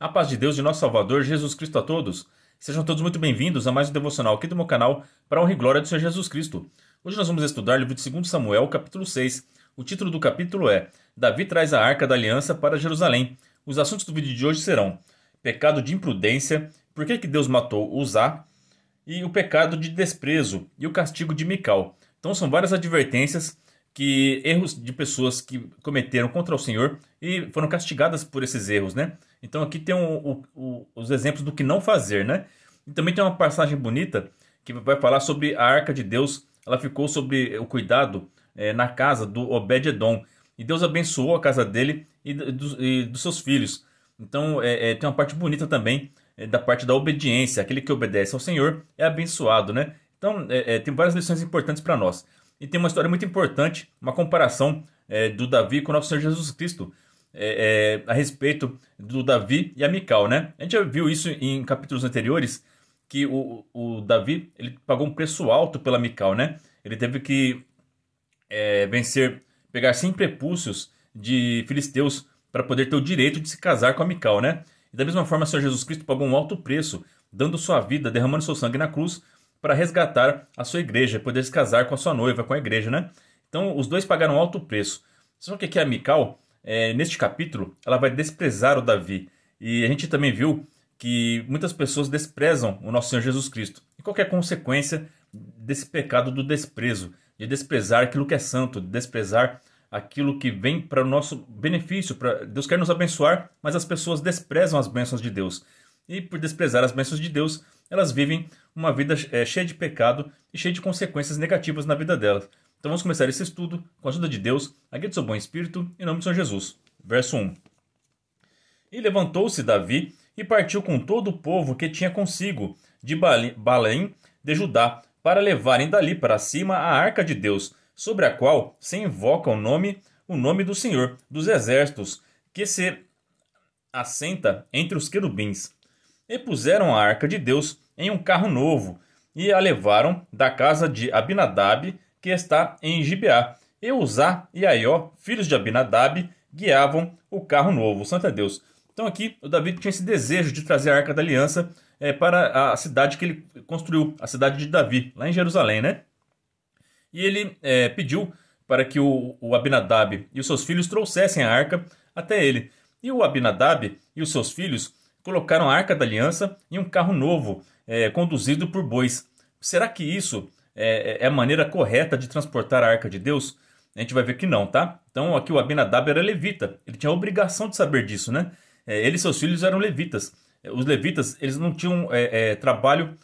A paz de Deus de nosso Salvador Jesus Cristo a todos. Sejam todos muito bem-vindos a mais um devocional aqui do meu canal para a honra e glória do Senhor Jesus Cristo. Hoje nós vamos estudar o livro de 2 Samuel, capítulo 6. O título do capítulo é Davi traz a Arca da Aliança para Jerusalém. Os assuntos do vídeo de hoje serão pecado de imprudência, por que Deus matou Uzá, e o pecado de desprezo e o castigo de Mical. Então são várias advertências, erros de pessoas que cometeram contra o Senhor e foram castigadas por esses erros, né? Então aqui tem os exemplos do que não fazer, né? E também tem uma passagem bonita que vai falar sobre a Arca de Deus. Ela ficou sob o cuidado na casa do Obed-Edom. E Deus abençoou a casa dele e dos seus filhos. Então tem uma parte bonita também da parte da obediência. Aquele que obedece ao Senhor é abençoado, né? Então tem várias lições importantes para nós. E tem uma história muito importante, uma comparação do Davi com o nosso Senhor Jesus Cristo, a respeito do Davi e a Mical, né? A gente já viu isso em capítulos anteriores, que o Davi ele pagou um preço alto pela Mical, né? Ele teve que pegar 100 prepúcios de filisteus para poder ter o direito de se casar com a Mical, né? E da mesma forma, o Senhor Jesus Cristo pagou um alto preço, dando sua vida, derramando seu sangue na cruz, para resgatar a sua igreja, poder se casar com a sua noiva, com a igreja, né? Então, os dois pagaram um alto preço. Só que aqui a Mical, neste capítulo, ela vai desprezar o Davi. E a gente também viu que muitas pessoas desprezam o nosso Senhor Jesus Cristo. E qual que é a consequência desse pecado do desprezo? De desprezar aquilo que é santo, de desprezar aquilo que vem para o nosso benefício. Deus quer nos abençoar, mas as pessoas desprezam as bênçãos de Deus. E por desprezar as bênçãos de Deus, elas vivem uma vida cheia de pecado e cheia de consequências negativas na vida delas. Então vamos começar esse estudo com a ajuda de Deus, a guia do seu bom espírito, em nome de Senhor Jesus. Verso 1. E levantou-se Davi e partiu com todo o povo que tinha consigo, de Belém de Judá, para levarem dali para cima a arca de Deus, sobre a qual se invoca o nome do Senhor dos exércitos, que se assenta entre os querubins. E puseram a arca de Deus em um carro novo, e a levaram da casa de Abinadab, que está em Gibeá. E Uzá e Aió, filhos de Abinadab, guiavam o carro novo. Santo é Deus. Então aqui o Davi tinha esse desejo de trazer a Arca da Aliança para a cidade que ele construiu, a cidade de Davi, lá em Jerusalém, né? E ele pediu para que o Abinadab e os seus filhos trouxessem a arca até ele. E o Abinadab e os seus filhos colocaram a Arca da Aliança em um carro novo, conduzido por bois. Será que isso é a maneira correta de transportar a Arca de Deus? A gente vai ver que não, tá? Então aqui o Abinadab era levita. Ele tinha a obrigação de saber disso, né? Ele e seus filhos eram levitas. Os levitas, eles não tinham trabalho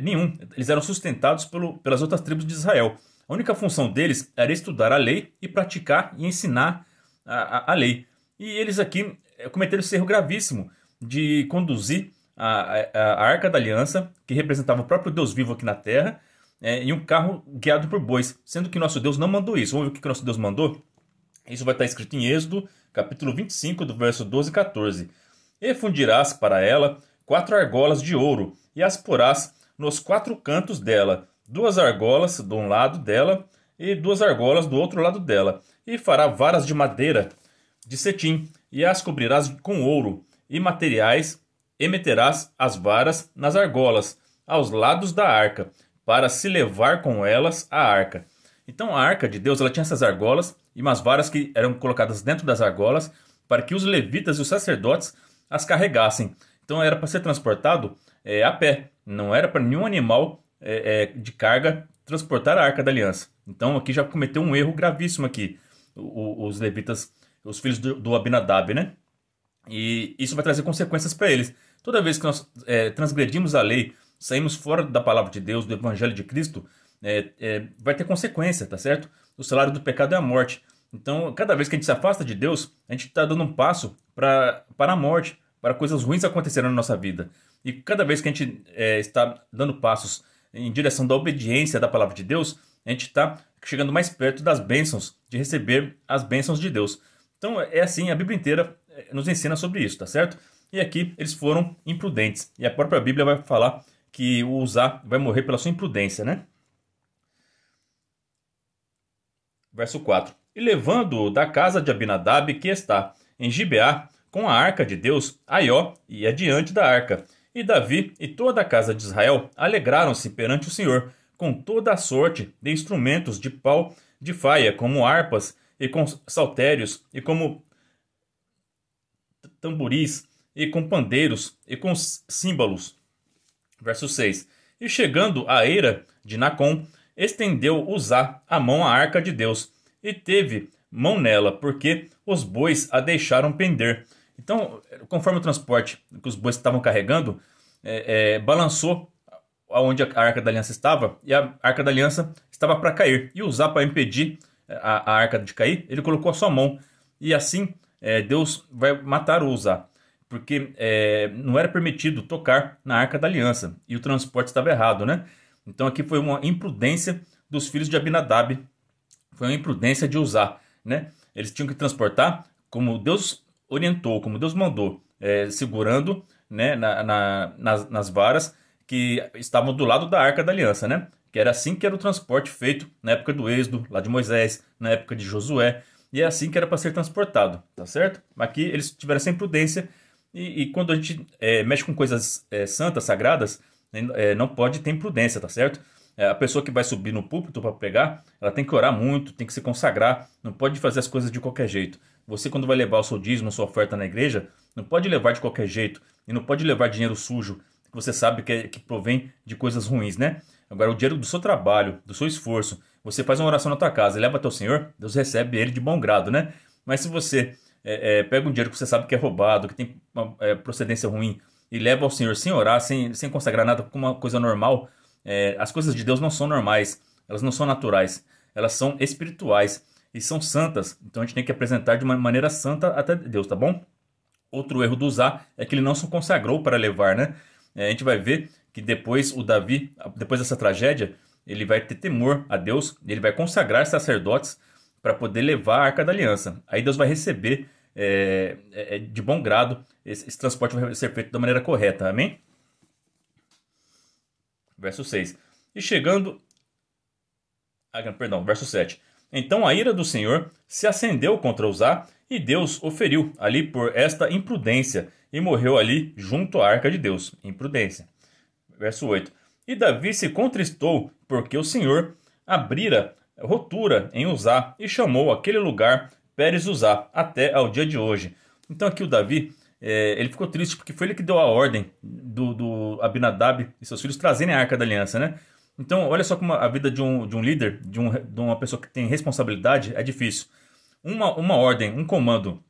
nenhum. Eles eram sustentados pelas outras tribos de Israel. A única função deles era estudar a lei e praticar e ensinar a lei. E eles aqui cometeram esse erro gravíssimo de conduzir a Arca da Aliança, que representava o próprio Deus vivo aqui na terra, em um carro guiado por bois, sendo que nosso Deus não mandou isso. Vamos ver o que nosso Deus mandou? Isso vai estar escrito em Êxodo, capítulo 25, do verso 12 e 14. E fundirás para ela 4 argolas de ouro, e as porás nos 4 cantos dela, 2 argolas de um lado dela, e 2 argolas do outro lado dela. E fará varas de madeira de cetim, e as cobrirás com ouro, e materiais, e meterás as varas nas argolas, aos lados da arca, para se levar com elas a arca. Então a arca de Deus ela tinha essas argolas e umas varas que eram colocadas dentro das argolas para que os levitas e os sacerdotes as carregassem. Então era para ser transportado a pé, não era para nenhum animal de carga transportar a Arca da Aliança. Então aqui já cometeu um erro gravíssimo aqui, os levitas, os filhos do Abinadab, né? E isso vai trazer consequências para eles. Toda vez que nós transgredimos a lei, saímos fora da palavra de Deus, do Evangelho de Cristo, vai ter consequência, tá certo? O salário do pecado é a morte. Então, cada vez que a gente se afasta de Deus, a gente está dando um passo para a morte, para coisas ruins acontecerem na nossa vida. E cada vez que a gente está dando passos em direção da obediência da palavra de Deus, a gente está chegando mais perto das bênçãos, de receber as bênçãos de Deus. Então, é assim, a Bíblia inteira nos ensina sobre isso, tá certo? E aqui eles foram imprudentes. E a própria Bíblia vai falar que o Uzá vai morrer pela sua imprudência, né? Verso 4. E levando-o da casa de Abinadab, que está em Gibeá, com a arca de Deus, Aió ia diante da arca. E Davi e toda a casa de Israel alegraram-se perante o Senhor, com toda a sorte de instrumentos de pau de faia, como harpas, e com saltérios, e como tamboris, e com pandeiros, e com símbolos. Verso 6. E chegando à eira de Nacon, estendeu Uzá a mão à arca de Deus, e teve mão nela, porque os bois a deixaram pender. Então, conforme o transporte que os bois estavam carregando, balançou aonde a Arca da Aliança estava, e a Arca da Aliança estava para cair. E Uzá, para impedir a Arca de cair, ele colocou a sua mão. E assim, Deus vai matar o Uzá, porque não era permitido tocar na Arca da Aliança, e o transporte estava errado, né? Então aqui foi uma imprudência dos filhos de Abinadab, foi uma imprudência de Uzá, né? Eles tinham que transportar como Deus orientou, como Deus mandou, segurando, né, nas varas que estavam do lado da Arca da Aliança, né? Que era assim que era o transporte feito na época do Êxodo, lá de Moisés, na época de Josué, e é assim que era para ser transportado, tá certo? Aqui eles tiveram essa imprudência, e quando a gente mexe com coisas santas, sagradas, não pode ter imprudência, tá certo? A pessoa que vai subir no púlpito para pregar, ela tem que orar muito, tem que se consagrar, não pode fazer as coisas de qualquer jeito. Você, quando vai levar o seu dízimo, a sua oferta na igreja, não pode levar de qualquer jeito, e não pode levar dinheiro sujo, que você sabe que provém de coisas ruins, né? Agora, o dinheiro do seu trabalho, do seu esforço, você faz uma oração na tua casa e leva até o Senhor, Deus recebe ele de bom grado, né? Mas se você pega um dinheiro que você sabe que é roubado, que tem uma procedência ruim, e leva ao Senhor sem orar, sem consagrar nada como uma coisa normal, as coisas de Deus não são normais, elas não são naturais, elas são espirituais e são santas. Então a gente tem que apresentar de uma maneira santa até Deus, tá bom? Outro erro do Uzá é que ele não se consagrou para levar, né? A gente vai ver que depois o Davi, depois dessa tragédia, ele vai ter temor a Deus, ele vai consagrar sacerdotes para poder levar a Arca da Aliança. Aí Deus vai receber de bom grado, esse transporte vai ser feito da maneira correta, amém? Verso 6. E chegando... verso 7. Então a ira do Senhor se acendeu contra Uzá, e Deus o feriu ali por esta imprudência, e morreu ali junto à arca de Deus. Imprudência. Verso 8. E Davi se contristou, porque o Senhor abrira rotura em Uzá, e chamou aquele lugar Pérez Uzá, até ao dia de hoje. Então aqui o Davi, ele ficou triste, porque foi ele que deu a ordem do Abinadab e seus filhos trazerem a Arca da Aliança, né? Então, olha só como a vida de um líder, de uma pessoa que tem responsabilidade, é difícil. Uma ordem, um comando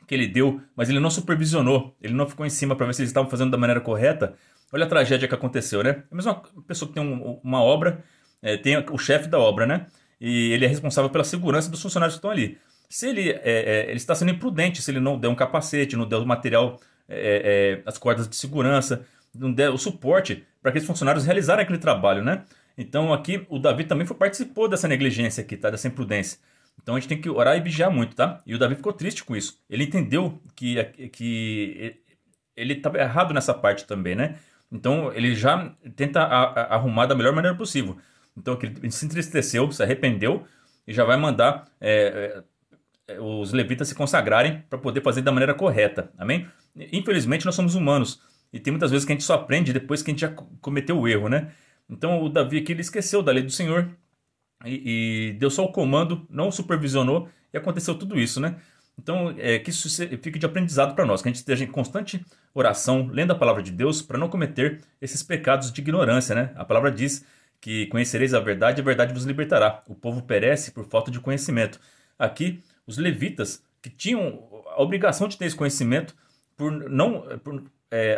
que ele deu, mas ele não supervisionou, ele não ficou em cima para ver se eles estavam fazendo da maneira correta. Olha a tragédia que aconteceu, né? É a mesma pessoa que tem uma obra, tem o chefe da obra, né? E ele é responsável pela segurança dos funcionários que estão ali. Se ele está sendo imprudente, se ele não der um capacete, não der o material, as cordas de segurança, não der o suporte para aqueles funcionários realizarem aquele trabalho, né? Então aqui o Davi também participou dessa negligência aqui, tá? Dessa imprudência. Então a gente tem que orar e vigiar muito, tá? E o Davi ficou triste com isso. Ele entendeu que ele estava errado nessa parte também, né? Então ele já tenta arrumar da melhor maneira possível. Então ele se entristeceu, se arrependeu e já vai mandar os levitas se consagrarem para poder fazer da maneira correta, amém? Infelizmente nós somos humanos e tem muitas vezes que a gente só aprende depois que a gente já cometeu o erro, né? Então o Davi aqui, ele esqueceu da lei do Senhor e deu só o comando, não supervisionou e aconteceu tudo isso, né? Então que isso fique de aprendizado para nós, que a gente esteja em constante oração, lendo a palavra de Deus para não cometer esses pecados de ignorância, né? A palavra diz que conhecereis a verdade vos libertará. O povo perece por falta de conhecimento. Aqui, os levitas, que tinham a obrigação de ter esse conhecimento, por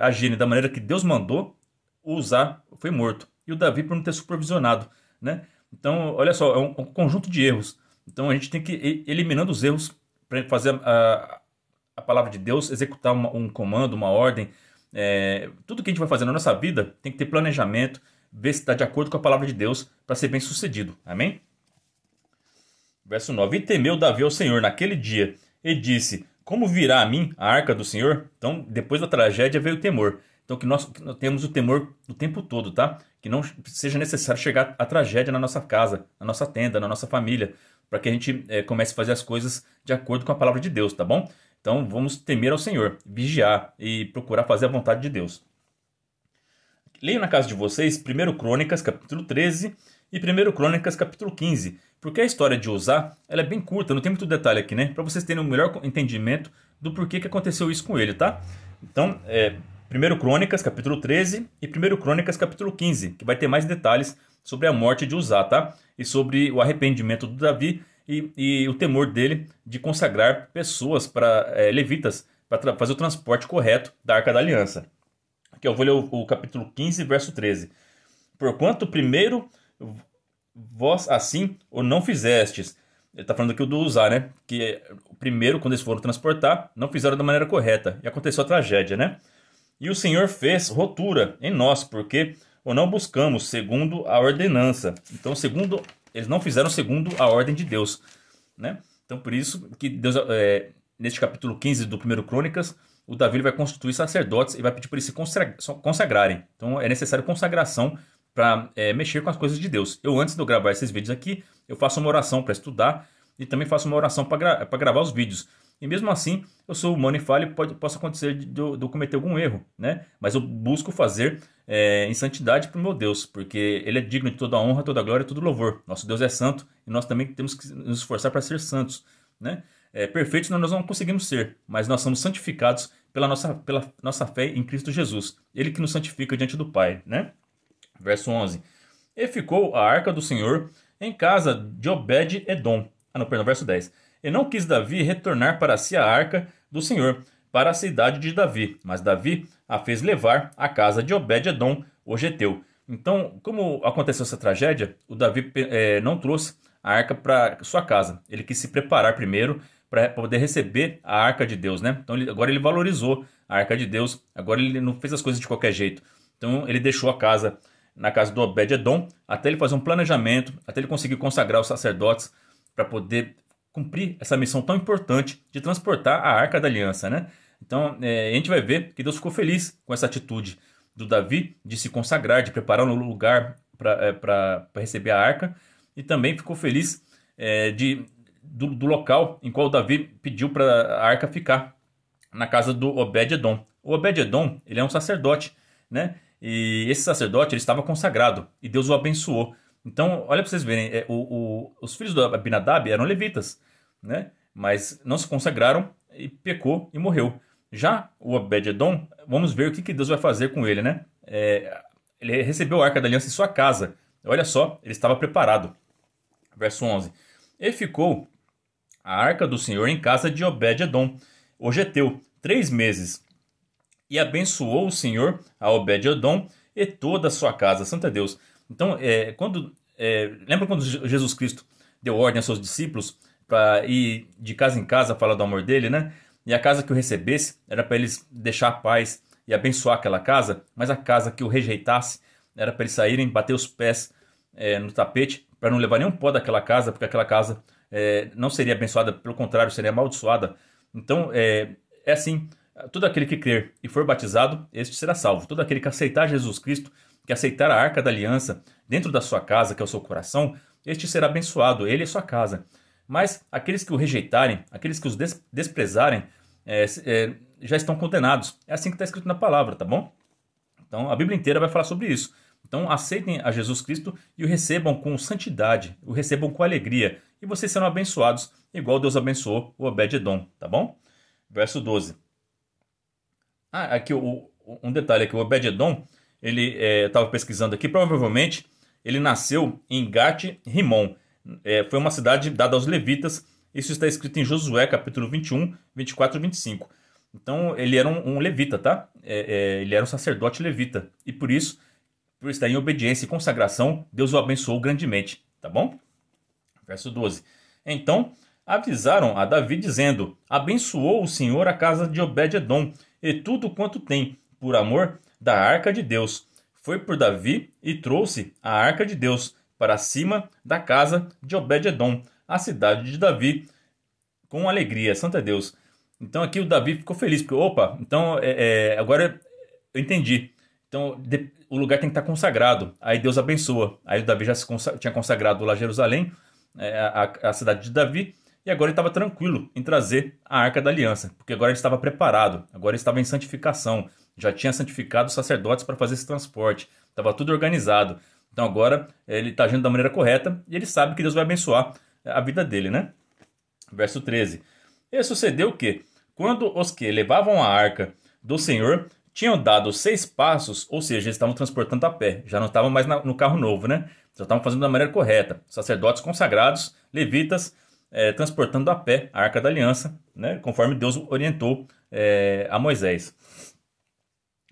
agirem da maneira que Deus mandou, o Uzá foi morto. E o Davi por não ter supervisionado, né? Então, olha só, é um conjunto de erros. Então, a gente tem que ir eliminando os erros para fazer a palavra de Deus, executar um comando, uma ordem. Tudo que a gente vai fazer na nossa vida tem que ter planejamento, ver se está de acordo com a palavra de Deus para ser bem sucedido. Amém? Verso 9. E temeu Davi ao Senhor naquele dia e disse: como virá a mim a arca do Senhor? Então, depois da tragédia veio o temor. Então, que nós temos o temor o tempo todo, tá? Que não seja necessário chegar a tragédia na nossa casa, na nossa tenda, na nossa família, para que a gente comece a fazer as coisas de acordo com a palavra de Deus, tá bom? Então vamos temer ao Senhor, vigiar e procurar fazer a vontade de Deus. Leio na casa de vocês 1 Crônicas, capítulo 13 e 1 Crônicas, capítulo 15, porque a história de Uzá ela é bem curta, não tem muito detalhe aqui, né? Para vocês terem um melhor entendimento do porquê que aconteceu isso com ele, tá? Então, 1 Crônicas, capítulo 13 e 1 Crônicas, capítulo 15, que vai ter mais detalhes sobre a morte de Uzá, tá? E sobre o arrependimento do Davi e o temor dele de consagrar pessoas para levitas para fazer o transporte correto da Arca da Aliança. Aqui eu vou ler o capítulo 15, verso 13. Porquanto primeiro vós assim o não fizestes. Ele está falando aqui do Uzá, né? Que primeiro, quando eles foram transportar, não fizeram da maneira correta. E aconteceu a tragédia, né? E o Senhor fez rotura em nós, porque o não buscamos segundo a ordenança. Então, eles não fizeram segundo a ordem de Deus, né? Então, por isso que Deus, neste capítulo 15 do 1 Crônicas, o Davi vai constituir sacerdotes e vai pedir para eles se consagrarem. Então, é necessário consagração para mexer com as coisas de Deus. Eu, antes de eu gravar esses vídeos aqui, eu faço uma oração para estudar e também faço uma oração para gravar os vídeos. E mesmo assim, eu sou humano e falho e possa acontecer de eu cometer algum erro, né? Mas eu busco fazer em santidade para o meu Deus, porque Ele é digno de toda a honra, toda a glória e todo louvor. Nosso Deus é santo e nós também temos que nos esforçar para ser santos, né? Perfeitos nós não conseguimos ser, mas nós somos santificados pela nossa fé em Cristo Jesus. Ele que nos santifica diante do Pai, né? Verso 11. E ficou a arca do Senhor em casa de Obed-edom. Verso 10. E não quis Davi retornar para si a arca do Senhor, para a cidade de Davi. Mas Davi a fez levar à casa de Obed-edom, o geteu. Então, como aconteceu essa tragédia, o Davi não trouxe a arca para sua casa. Ele quis se preparar primeiro para poder receber a arca de Deus, né? Então, agora ele valorizou a arca de Deus. Agora ele não fez as coisas de qualquer jeito. Então, ele deixou a casa na casa do Obed-edom, até ele fazer um planejamento, até ele conseguir consagrar os sacerdotes para poder cumprir essa missão tão importante de transportar a Arca da Aliança, né? Então, a gente vai ver que Deus ficou feliz com essa atitude do Davi de se consagrar, de preparar um lugar para receber a Arca, e também ficou feliz do local em qual Davi pediu para a Arca ficar, na casa do Obed-edom. O Obed-edom, ele é um sacerdote, né? E esse sacerdote ele estava consagrado e Deus o abençoou. Então, olha para vocês verem, os filhos do Abinadab eram levitas, né? Mas não se consagraram e pecou e morreu. Já o Obed-edom, vamos ver o que Deus vai fazer com ele, né? Ele recebeu a Arca da Aliança em sua casa. Olha só, ele estava preparado. Verso 11. E ficou a Arca do Senhor em casa de Obed-edom, o geteu, 3 meses. E abençoou o Senhor a Obed-edom e toda a sua casa. Santo é Deus. Então, lembra quando Jesus Cristo deu ordem aos seus discípulos para ir de casa em casa falar do amor dele, né? E a casa que o recebesse era para eles deixar a paz e abençoar aquela casa, mas a casa que o rejeitasse era para eles saírem, bater os pés no tapete para não levar nenhum pó daquela casa, porque aquela casa não seria abençoada, pelo contrário, seria amaldiçoada. Então, é assim. Todo aquele que crer e for batizado, este será salvo. Todo aquele que aceitar Jesus Cristo, que aceitar a Arca da Aliança dentro da sua casa, que é o seu coração, este será abençoado, ele e sua casa. Mas aqueles que o rejeitarem, aqueles que os desprezarem, já estão condenados. É assim que está escrito na palavra, tá bom? Então a Bíblia inteira vai falar sobre isso. Então aceitem a Jesus Cristo e o recebam com santidade, o recebam com alegria, e vocês serão abençoados, igual Deus abençoou o Obed-edom, tá bom? Verso 12. Aqui um detalhe aqui, o Obed-edom, ele estava pesquisando aqui, provavelmente ele nasceu em Gat-Rimon. Foi uma cidade dada aos levitas. Isso está escrito em Josué, capítulo 21, 24 e 25. Então, ele era um levita, tá? Ele era um sacerdote levita. E por isso, por estar em obediência e consagração, Deus o abençoou grandemente, tá bom? Verso 12. Então, avisaram a Davi, dizendo: abençoou o Senhor a casa de Obed-edom e tudo quanto tem, por amor da arca de Deus. Foi por Davi e trouxe a arca de Deus para cima da casa de Obed-edom, a cidade de Davi, com alegria. Santo é Deus. Então aqui o Davi ficou feliz, porque, então agora eu entendi. Então o lugar tem que estar consagrado. Aí Deus abençoa. Aí o Davi já tinha consagrado lá Jerusalém, a cidade de Davi, E agora ele estava tranquilo em trazer a Arca da Aliança, porque agora ele estava preparado, agora ele estava em santificação, já tinha santificado os sacerdotes para fazer esse transporte, estava tudo organizado. Então agora ele está agindo da maneira correta e ele sabe que Deus vai abençoar a vida dele, né? Verso 13. E sucedeu que, quando os que levavam a arca do Senhor tinham dado 6 passos, ou seja, eles estavam transportando a pé, já não estavam mais no carro novo, né? Já estavam fazendo da maneira correta. Sacerdotes consagrados, levitas, transportando a pé a Arca da Aliança, né? Conforme Deus orientou a Moisés.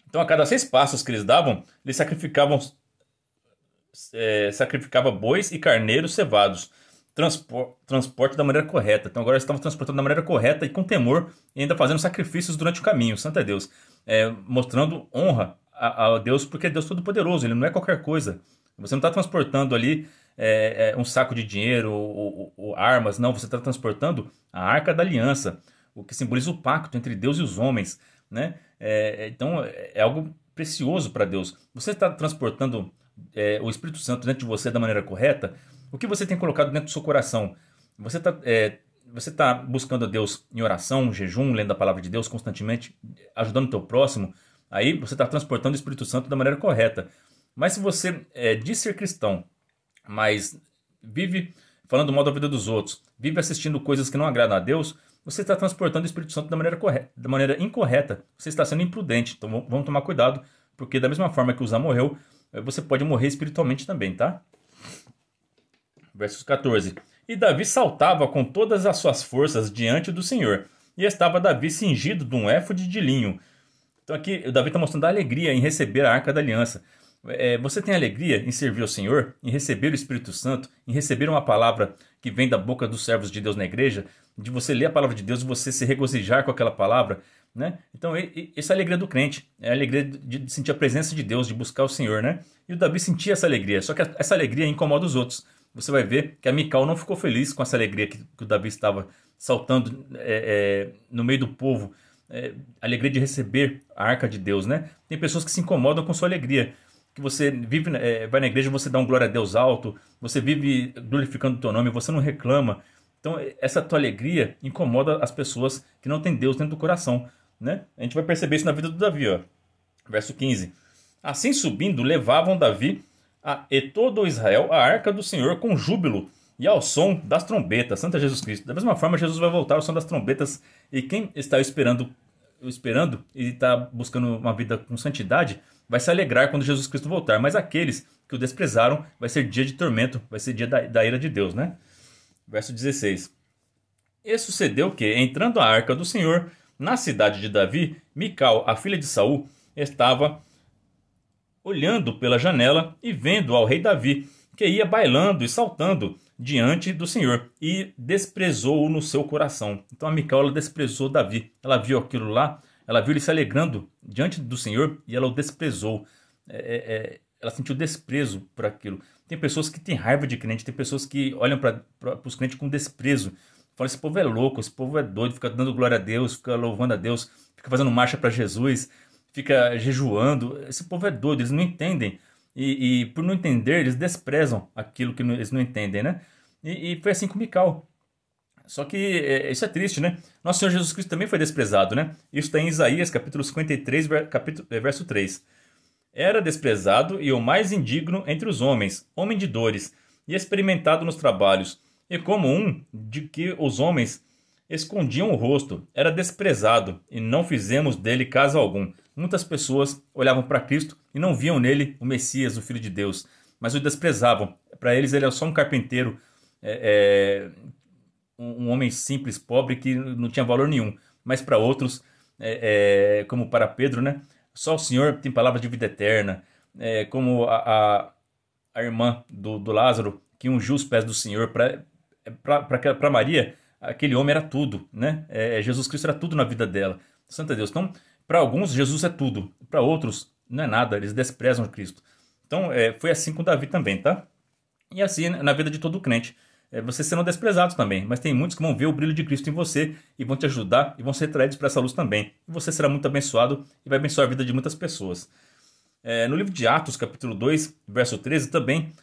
Então, a cada 6 passos que eles davam, eles sacrificavam bois e carneiros cevados. Transporte da maneira correta. Então agora eles estavam transportando da maneira correta e com temor e ainda fazendo sacrifícios durante o caminho. Santo é Deus. Mostrando honra a Deus, porque é Deus Todo-Poderoso, Ele não é qualquer coisa. Você não está transportando ali um saco de dinheiro ou armas, não. Você está transportando a Arca da Aliança, o que simboliza o pacto entre Deus e os homens, né? Então é algo precioso para Deus. Você está transportando o Espírito Santo dentro de você da maneira correta. O que você tem colocado dentro do seu coração? Você está buscando a Deus em oração, jejum, lendo a palavra de Deus constantemente, ajudando o teu próximo? Aí você está transportando o Espírito Santo da maneira correta. Mas se você diz ser cristão, mas vive falando mal da vida dos outros, vive assistindo coisas que não agradam a Deus, você está transportando o Espírito Santo da maneira incorreta. Você está sendo imprudente. Então vamos tomar cuidado, porque da mesma forma que Uzá morreu, você pode morrer espiritualmente também, tá? Versos 14. E Davi saltava com todas as suas forças diante do Senhor, e estava Davi cingido de um éfode de linho. Então aqui o Davi está mostrando a alegria em receber a Arca da Aliança. Você tem alegria em servir ao Senhor, em receber o Espírito Santo, em receber uma palavra que vem da boca dos servos de Deus na igreja, de você ler a palavra de Deus e você se regozijar com aquela palavra, né? Então essa é a alegria do crente, é a alegria de sentir a presença de Deus, de buscar o Senhor, né? E o Davi sentia essa alegria, só que essa alegria incomoda os outros. Você vai ver que a Mical não ficou feliz com essa alegria que o Davi estava saltando no meio do povo, alegria de receber a arca de Deus, né? Tem pessoas que se incomodam com sua alegria, que você vive, vai na igreja, você dá um glória a Deus alto, você vive glorificando o teu nome, você não reclama. Então essa tua alegria incomoda as pessoas que não têm Deus dentro do coração, né? A gente vai perceber isso na vida do Davi, ó. Verso 15. Assim subindo, levavam Davi e todo Israel a arca do Senhor com júbilo e ao som das trombetas. Santo é Jesus Cristo. Da mesma forma, Jesus vai voltar ao som das trombetas. E quem está esperando e está buscando uma vida com santidade, vai se alegrar quando Jesus Cristo voltar. Mas aqueles que o desprezaram, vai ser dia de tormento, vai ser dia da ira de Deus, né? Verso 16. E sucedeu que, entrando a arca do Senhor na cidade de Davi, Mical, a filha de Saul, estava olhando pela janela e vendo ao rei Davi, que ia bailando e saltando diante do Senhor, e desprezou-o no seu coração. Então a Mical, ela desprezou Davi. Ela viu aquilo lá, ela viu ele se alegrando diante do Senhor e ela o desprezou. Ela sentiu desprezo por aquilo. Tem pessoas que têm raiva de crente, tem pessoas que olham para os crentes com desprezo. Falam, esse povo é louco, esse povo é doido, fica dando glória a Deus, fica louvando a Deus, fica fazendo marcha para Jesus, fica jejuando. Esse povo é doido, eles não entendem. E por não entender, eles desprezam aquilo que eles não entendem, né? E foi assim com Mical. Só que isso é triste, né? Nosso Senhor Jesus Cristo também foi desprezado, né? Isso está em Isaías, capítulo 53, verso 3. Era desprezado e o mais indigno entre os homens, homem de dores, e experimentado nos trabalhos, e como um de que os homens escondiam o rosto, era desprezado, e não fizemos dele caso algum. Muitas pessoas olhavam para Cristo e não viam nele o Messias, o Filho de Deus, mas o desprezavam. Para eles ele é só um carpinteiro, um homem simples, pobre, que não tinha valor nenhum. Mas para outros, como para Pedro, né? Só o Senhor tem palavras de vida eterna. Como a irmã do Lázaro, que ungiu os pés do Senhor. Para Maria, aquele homem era tudo, né? Jesus Cristo era tudo na vida dela. Santo Deus. Então, para alguns, Jesus é tudo. Para outros, não é nada. Eles desprezam Cristo. Então, foi assim com Davi também, tá? E assim na vida de todo crente. Vocês serão desprezados também, mas tem muitos que vão ver o brilho de Cristo em você e vão te ajudar e vão ser atraídos para essa luz também. E você será muito abençoado e vai abençoar a vida de muitas pessoas. No livro de Atos, capítulo 2, verso 13, também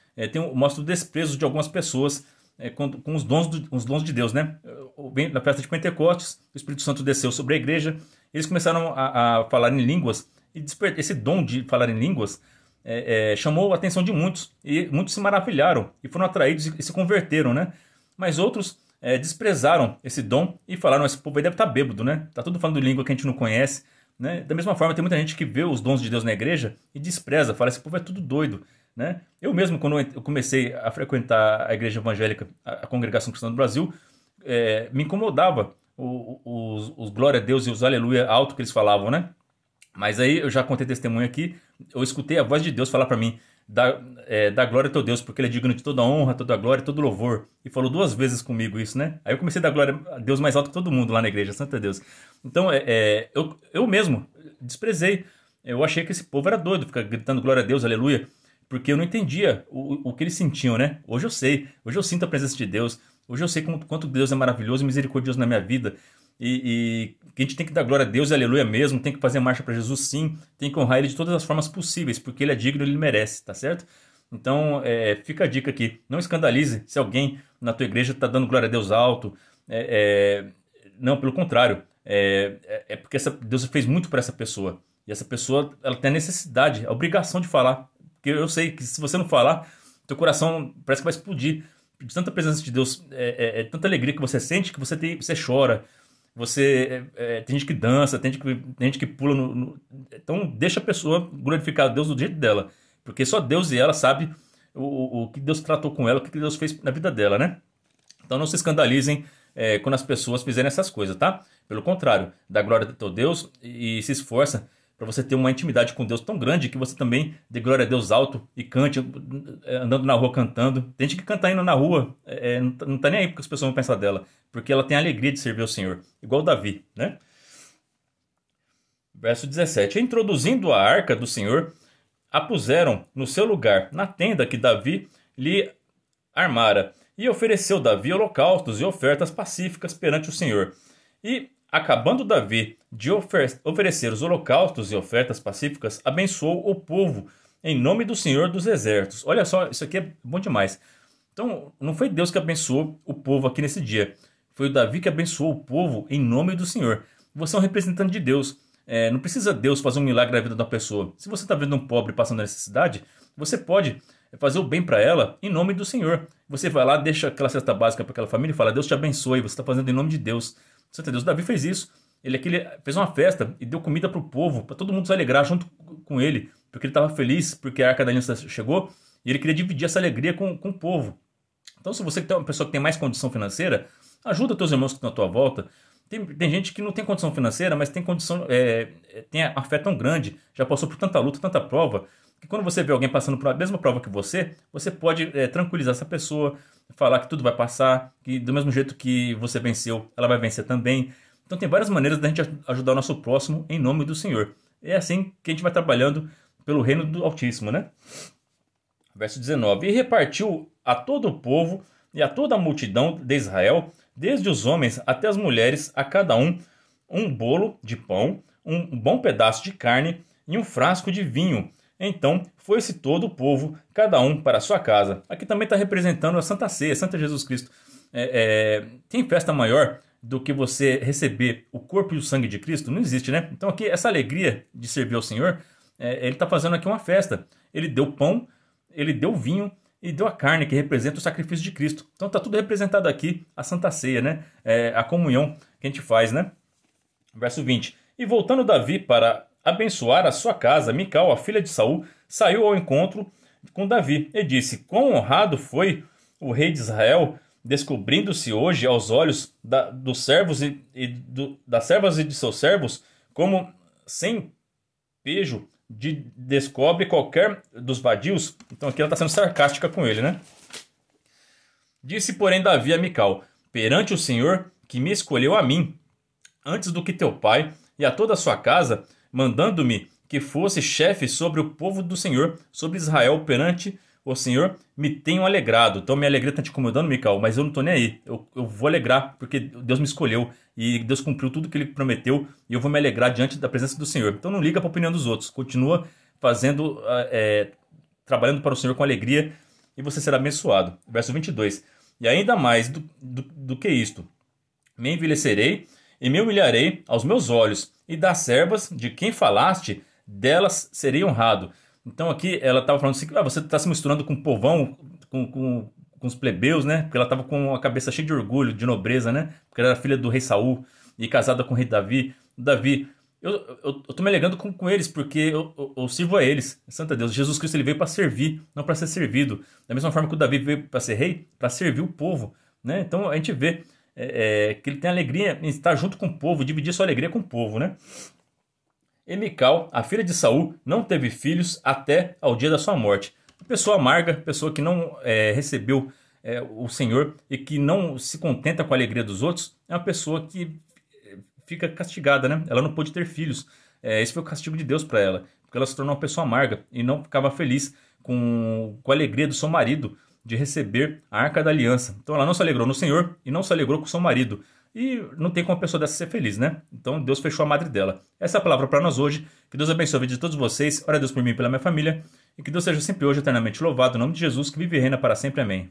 mostra o desprezo de algumas pessoas com os dons de Deus, né? Na festa de Pentecostes, o Espírito Santo desceu sobre a igreja, eles começaram a falar em línguas, e esse dom de falar em línguas chamou a atenção de muitos, e muitos se maravilharam, e foram atraídos e se converteram, né? Mas outros desprezaram esse dom e falaram, esse povo aí deve estar bêbado, né? Tá tudo falando língua que a gente não conhece, né? Da mesma forma, tem muita gente que vê os dons de Deus na igreja e despreza, fala, esse povo é tudo doido, né? Eu mesmo, quando eu comecei a frequentar a igreja evangélica, a congregação cristã do Brasil, me incomodava os glória a Deus e os aleluia alto que eles falavam, né? Mas aí eu já contei testemunho aqui, eu escutei a voz de Deus falar para mim, dá glória ao teu Deus, porque ele é digno de toda honra, toda glória, todo louvor. E falou 2 vezes comigo isso, né? Aí eu comecei a dar glória a Deus mais alto que todo mundo lá na igreja, santo é Deus. Então, eu mesmo desprezei. Eu achei que esse povo era doido, ficar gritando glória a Deus, aleluia, porque eu não entendia o que eles sentiam, né? Hoje eu sei, hoje eu sinto a presença de Deus, hoje eu sei quanto Deus é maravilhoso e misericordioso na minha vida. E que a gente tem que dar glória a Deus e aleluia mesmo, tem que fazer marcha para Jesus sim, tem que honrar ele de todas as formas possíveis, porque ele é digno e ele merece, tá certo? Então, fica a dica aqui, não escandalize se alguém na tua igreja está dando glória a Deus alto, não, pelo contrário, porque Deus fez muito para essa pessoa, e essa pessoa ela tem a necessidade, a obrigação de falar, porque eu sei que se você não falar, teu coração parece que vai explodir, de tanta presença de Deus, tanta alegria que você sente, que você chora. Tem gente que dança, tem gente que pula Então deixa a pessoa glorificar a Deus do jeito dela. Porque só Deus e ela sabe o que Deus tratou com ela, o que Deus fez na vida dela, né? Então não se escandalizem quando as pessoas fizerem essas coisas, tá? Pelo contrário, dá glória a teu Deus e se esforça para você ter uma intimidade com Deus tão grande que você também dê glória a Deus alto e cante, andando na rua cantando. Tem gente que canta indo na rua, não tá nem aí porque as pessoas vão pensar dela, porque ela tem a alegria de servir ao Senhor, igual Davi, né? Verso 17. Introduzindo a arca do Senhor, a puseram no seu lugar, na tenda que Davi lhe armara, e ofereceu Davi holocaustos e ofertas pacíficas perante o Senhor. E acabando Davi de oferecer os holocaustos e ofertas pacíficas, abençoou o povo em nome do Senhor dos Exércitos. Olha só, isso aqui é bom demais. Então, não foi Deus que abençoou o povo aqui nesse dia. Foi o Davi que abençoou o povo em nome do Senhor. Você é um representante de Deus. Não precisa Deus fazer um milagre na vida da pessoa. Se você está vendo um pobre passando necessidade, você pode fazer o bem para ela em nome do Senhor. Você vai lá, deixa aquela cesta básica para aquela família e fala, Deus te abençoe, você está fazendo em nome de Deus. Santo Deus, Davi fez isso. Ele fez uma festa e deu comida para o povo, para todo mundo se alegrar junto com ele, porque ele estava feliz, porque a Arca da Aliança chegou e ele queria dividir essa alegria com o povo. Então, se você é uma pessoa que tem mais condição financeira, ajuda teus irmãos que estão à tua volta. Tem gente que não tem condição financeira, mas tem condição, tem a fé tão grande, já passou por tanta luta, tanta prova, que quando você vê alguém passando por a mesma prova que você pode tranquilizar essa pessoa, falar que tudo vai passar, que do mesmo jeito que você venceu, ela vai vencer também. Então tem várias maneiras da gente ajudar o nosso próximo em nome do Senhor. É assim que a gente vai trabalhando pelo reino do Altíssimo, né? Verso 19. E repartiu a todo o povo e a toda a multidão de Israel, desde os homens até as mulheres, a cada um bolo de pão, um bom pedaço de carne e um frasco de vinho. Então foi-se todo o povo, cada um para a sua casa. Aqui também está representando a Santa Ceia, Santa Jesus Cristo. Tem festa maior do que você receber o corpo e o sangue de Cristo? Não existe, né? Então aqui essa alegria de servir ao Senhor, ele está fazendo aqui uma festa. Ele deu pão, ele deu vinho e deu a carne, que representa o sacrifício de Cristo. Então está tudo representado aqui, a Santa Ceia, né? A comunhão que a gente faz, né? Verso 20. E voltando Davi para abençoar a sua casa, Mical, a filha de Saul, saiu ao encontro com Davi e disse: quão honrado foi o rei de Israel, descobrindo-se hoje aos olhos dos servos das servas e de seus servos, como sem pejo descobre qualquer dos vadios. Então aqui ela está sendo sarcástica com ele, né? Disse, porém, Davi a Mical: perante o Senhor, que me escolheu a mim, antes do que teu pai e a toda a sua casa, mandando-me que fosse chefe sobre o povo do Senhor, sobre Israel, perante o Senhor, me tenho alegrado. Então minha alegria está te incomodando, Mical, mas eu não estou nem aí. Eu vou alegrar, porque Deus me escolheu e Deus cumpriu tudo que Ele prometeu, e eu vou me alegrar diante da presença do Senhor. Então não liga para a opinião dos outros, continua trabalhando para o Senhor com alegria, e você será abençoado. Verso 22. E ainda mais do que isto, me envelhecerei e me humilharei aos meus olhos, e das servas de quem falaste, delas serei honrado. Então aqui ela estava falando assim, você está se misturando com o povão, com os plebeus, né? Porque ela estava com a cabeça cheia de orgulho, de nobreza, né? Porque ela era filha do rei Saul e casada com o rei Davi. Davi, eu tô me alegando com eles porque eu sirvo a eles. Santo Deus, Jesus Cristo ele veio para servir, não para ser servido. Da mesma forma que o Davi veio para ser rei, para servir o povo, né? Então a gente vê que ele tem alegria em estar junto com o povo, dividir sua alegria com o povo, né? E Mical, a filha de Saul, não teve filhos até ao dia da sua morte. Pessoa amarga, pessoa que não recebeu o Senhor e que não se contenta com a alegria dos outros, é uma pessoa que fica castigada, né? Ela não pôde ter filhos. Esse foi o castigo de Deus para ela, porque ela se tornou uma pessoa amarga e não ficava feliz com a alegria do seu marido de receber a Arca da Aliança. Então ela não se alegrou no Senhor e não se alegrou com o seu marido. E não tem como uma pessoa dessa ser feliz, né? Então Deus fechou a madre dela. Essa é a palavra para nós hoje. Que Deus abençoe a vida de todos vocês. Ora a Deus por mim e pela minha família. E que Deus seja sempre hoje eternamente louvado. Em nome de Jesus, que vive e reina para sempre. Amém.